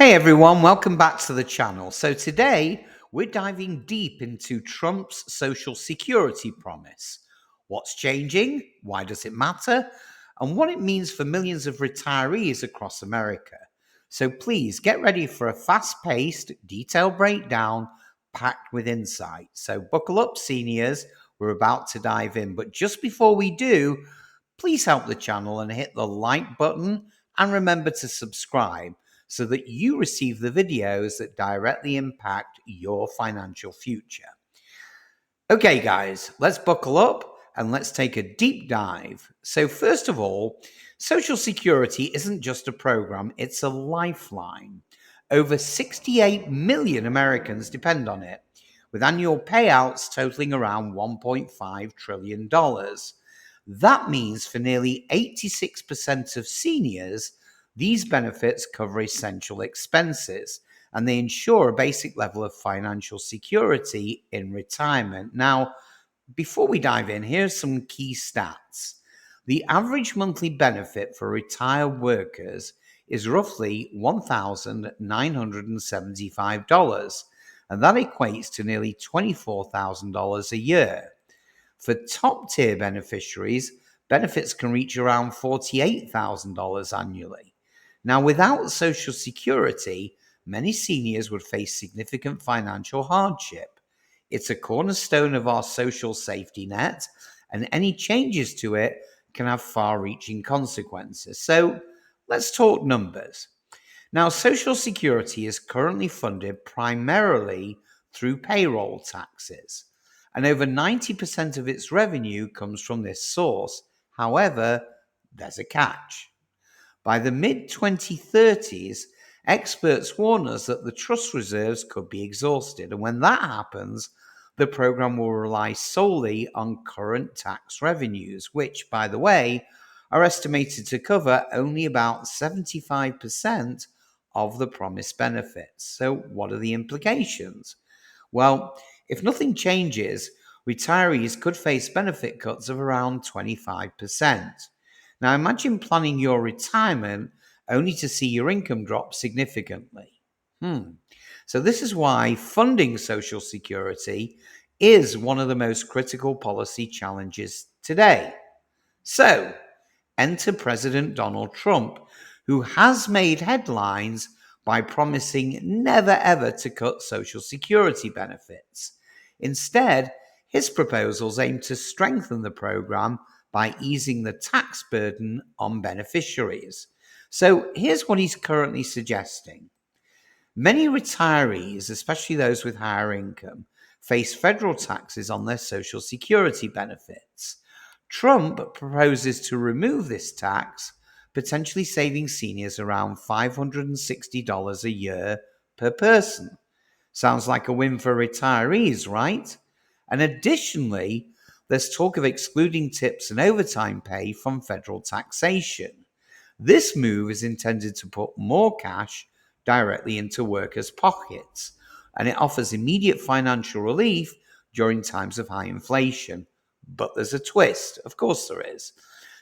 Hey everyone, welcome back to the channel. So today we're diving deep into Trump's Social Security promise. What's changing? Why does it matter? And what it means for millions of retirees across America. So please get ready for a fast-paced, detailed breakdown packed with insight. So buckle up, seniors. We're about to dive in. But just before we do, please help the channel and hit the like button and remember to subscribe so that you receive the videos that directly impact your financial future. Okay, guys, let's buckle up and let's take a deep dive. So, first of all, Social Security isn't just a program, it's a lifeline. Over 68 million Americans depend on it, with annual payouts totaling around $1.5 trillion. That means for nearly 86% of seniors, these benefits cover essential expenses and they ensure a basic level of financial security in retirement. Now, before we dive in, here's some key stats. The average monthly benefit for retired workers is roughly $1,975, and that equates to nearly $24,000 a year. For top tier beneficiaries, benefits can reach around $48,000 annually. Now, without Social Security, many seniors would face significant financial hardship. It's a cornerstone of our social safety net, and any changes to it can have far reaching consequences. So, let's talk numbers. Now, Social Security is currently funded primarily through payroll taxes, and over 90% of its revenue comes from this source. However, there's a catch. By the mid 2030s, experts warn us that the trust reserves could be exhausted, and when that happens, the program will rely solely on current tax revenues, which, by the way, are estimated to cover only about 75% of the promised benefits. So, what are the implications? Well, if nothing changes, retirees could face benefit cuts of around 25%. Now, imagine planning your retirement only to see your income drop significantly. So, this is why funding Social Security is one of the most critical policy challenges today. So, enter President Donald Trump, who has made headlines by promising never ever to cut Social Security benefits. Instead, his proposals aim to strengthen the program by easing the tax burden on beneficiaries. So here's what he's currently suggesting. Many retirees, especially those with higher income, face federal taxes on their Social Security benefits. Trump proposes to remove this tax, potentially saving seniors around $560 a year per person. Sounds like a win for retirees, right? And additionally, there's talk of excluding tips and overtime pay from federal taxation. This move is intended to put more cash directly into workers' pockets, and it offers immediate financial relief during times of high inflation. But there's a twist. Of course, there is.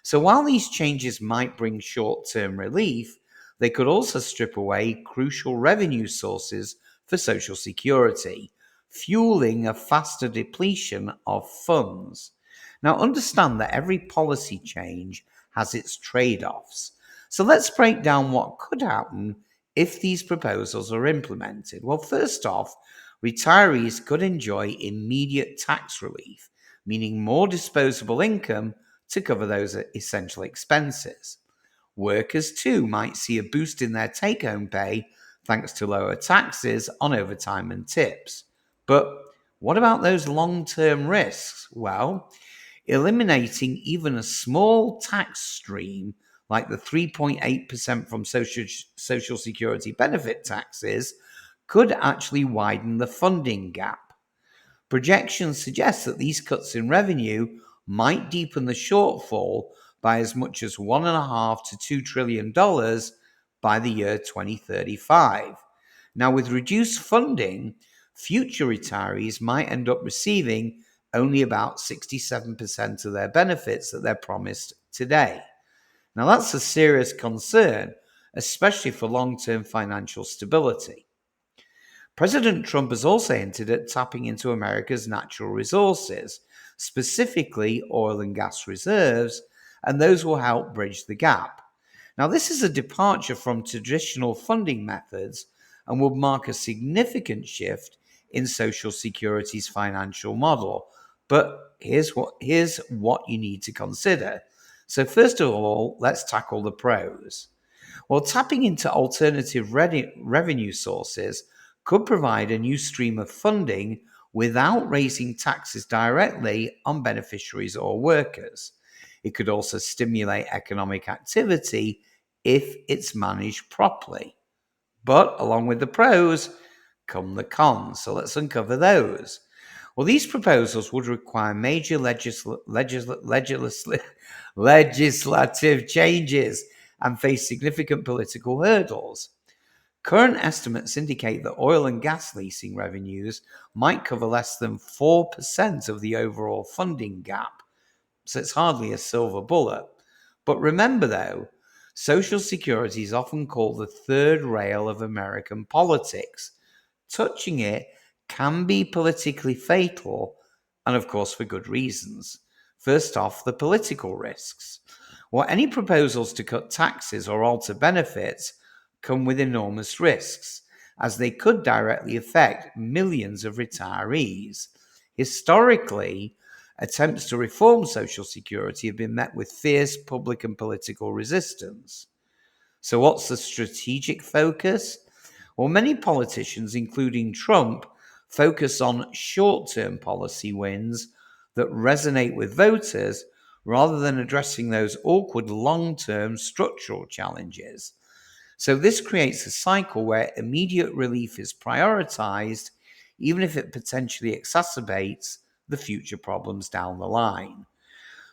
So while these changes might bring short term relief, they could also strip away crucial revenue sources for Social Security, fueling a faster depletion of funds. Now, understand that every policy change has its trade offs. So let's break down what could happen if these proposals are implemented. Well, first off, retirees could enjoy immediate tax relief, meaning more disposable income to cover those essential expenses. Workers, too, might see a boost in their take home pay thanks to lower taxes on overtime and tips. But what about those long term risks? Well, eliminating even a small tax stream like the 3.8% from Social Security benefit taxes could actually widen the funding gap. Projections suggest that these cuts in revenue might deepen the shortfall by as much as $1.5 to $2 trillion by the year 2035. Now, with reduced funding, future retirees might end up receiving only about 67% of their benefits that they're promised today. Now, that's a serious concern, especially for long term financial stability. President Trump has also hinted at tapping into America's natural resources, specifically oil and gas reserves, and those will help bridge the gap. Now, this is a departure from traditional funding methods and would mark a significant shift in Social Security's financial model. But here's what you need to consider. So, first of all, let's tackle the pros. Well, tapping into alternative revenue sources could provide a new stream of funding without raising taxes directly on beneficiaries or workers. It could also stimulate economic activity if it's managed properly. But along with the pros come the cons. So let's uncover those. Well, these proposals would require major legislative changes and face significant political hurdles. Current estimates indicate that oil and gas leasing revenues might cover less than 4% of the overall funding gap, so it's hardly a silver bullet. But remember, though, Social Security is often called the third rail of American politics. Touching it can be politically fatal, and of course, for good reasons. First off, the political risks. Well, any proposals to cut taxes or alter benefits come with enormous risks, as they could directly affect millions of retirees. Historically, attempts to reform Social Security have been met with fierce public and political resistance. So, what's the strategic focus? Well, many politicians, including Trump, focus on short term policy wins that resonate with voters rather than addressing those awkward long term structural challenges. So, this creates a cycle where immediate relief is prioritized, even if it potentially exacerbates the future problems down the line.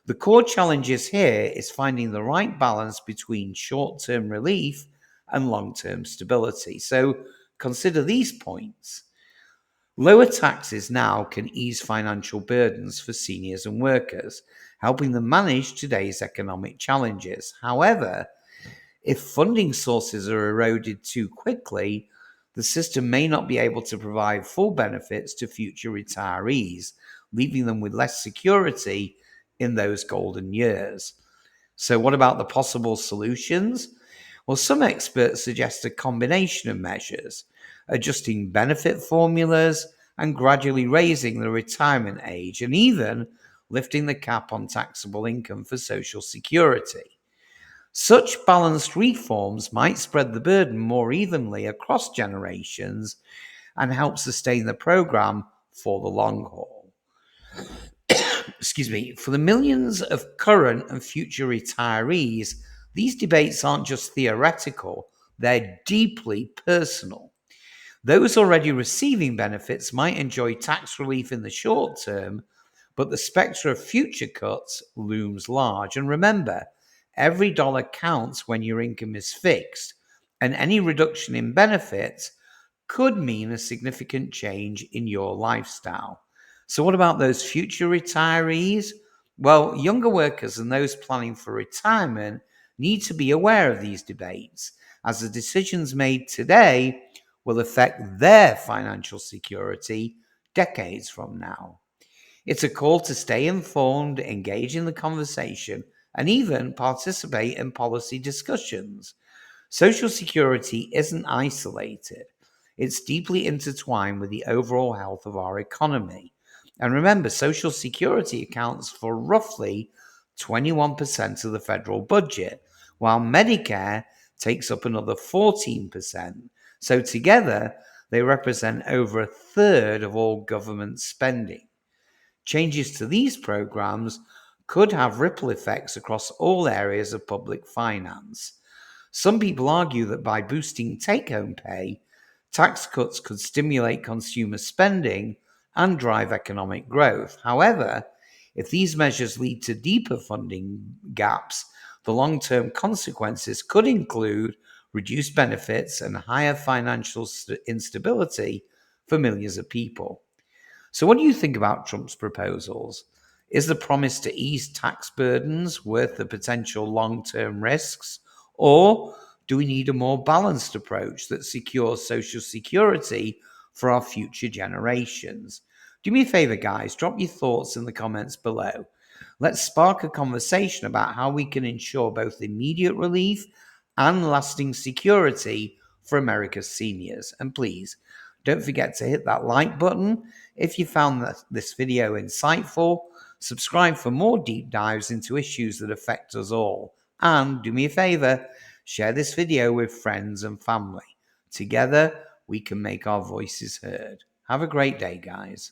The core challenges here is finding the right balance between short term relief and long term stability. So consider these points. Lower taxes now can ease financial burdens for seniors and workers, helping them manage today's economic challenges. However, if funding sources are eroded too quickly, the system may not be able to provide full benefits to future retirees, leaving them with less security in those golden years. So, what about the possible solutions? Well, some experts suggest a combination of measures, adjusting benefit formulas and gradually raising the retirement age, and even lifting the cap on taxable income for Social Security. Such balanced reforms might spread the burden more evenly across generations and help sustain the program for the long haul. Excuse me, for the millions of current and future retirees, these debates aren't just theoretical, they're deeply personal. Those already receiving benefits might enjoy tax relief in the short term, but the spectre of future cuts looms large. And remember, every dollar counts when your income is fixed, and any reduction in benefits could mean a significant change in your lifestyle. So, what about those future retirees? Well, younger workers and those planning for retirement need to be aware of these debates, as the decisions made today will affect their financial security decades from now. It's a call to stay informed, engage in the conversation, and even participate in policy discussions. Social Security isn't isolated, it's deeply intertwined with the overall health of our economy. And remember, Social Security accounts for roughly 21% of the federal budget, while Medicare takes up another 14%. So together, they represent over a third of all government spending. Changes to these programs could have ripple effects across all areas of public finance. Some people argue that by boosting take home pay, tax cuts could stimulate consumer spending and drive economic growth. However, if these measures lead to deeper funding gaps, the long term consequences could include reduced benefits and higher financial instability for millions of people. So, what do you think about Trump's proposals? Is the promise to ease tax burdens worth the potential long term risks? Or Do we need a more balanced approach that secures Social Security for our future generations? Do me a favor, guys, drop your thoughts in the comments below. Let's spark a conversation about how we can ensure both immediate relief and lasting security for America's seniors. And please, don't forget to hit that like button if you found this video insightful. Subscribe for more deep dives into issues that affect us all. And do me a favor, share this video with friends and family. Together, we can make our voices heard. Have a great day, guys.